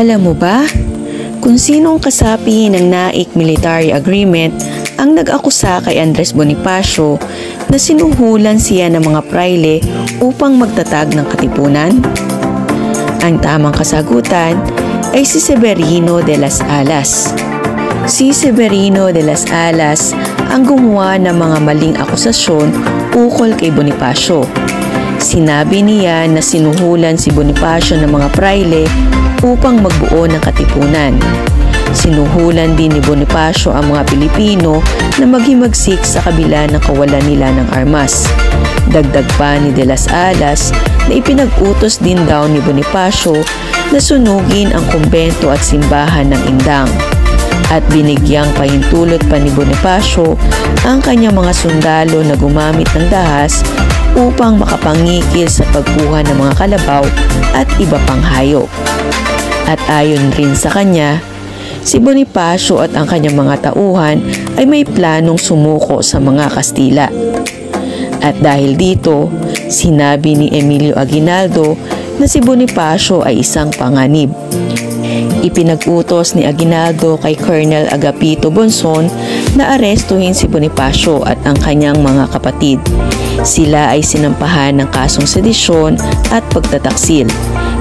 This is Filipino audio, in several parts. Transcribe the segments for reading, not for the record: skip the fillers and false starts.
Alam mo ba kung sinong kasapi ng Naik Military Agreement ang nag-akusa kay Andres Bonifacio na sinuhulan siya ng mga prayle upang magtatag ng katipunan? Ang tamang kasagutan ay si Severino de las Alas. Si Severino de las Alas ang gumawa ng mga maling akusasyon ukol kay Bonifacio. Sinabi niya na sinuhulan si Bonifacio ng mga prayle upang magbuo ng katipunan. Sinuhulan din ni Bonifacio ang mga Pilipino na maghimagsik sa kabila ng kawalan nila ng armas. Dagdag pa ni de las Alas na ipinag-utos din daw ni Bonifacio na sunugin ang kumbento at simbahan ng Indang. At binigyang pahintulot pa ni Bonifacio ang kanyang mga sundalo na gumamit ng dahas upang makapangikil sa pagkuha ng mga kalabaw at iba pang hayop. At ayon rin sa kanya, si Bonifacio at ang kanyang mga tauhan ay may planong sumuko sa mga Kastila. At dahil dito, sinabi ni Emilio Aguinaldo na si Bonifacio ay isang panganib. Ipinag-utos ni Aguinaldo kay Colonel Agapito Bonson na arestuhin si Bonifacio at ang kanyang mga kapatid. Sila ay sinampahan ng kasong sedisyon at pagtataksil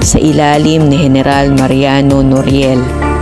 sa ilalim ni General Mariano Noriel.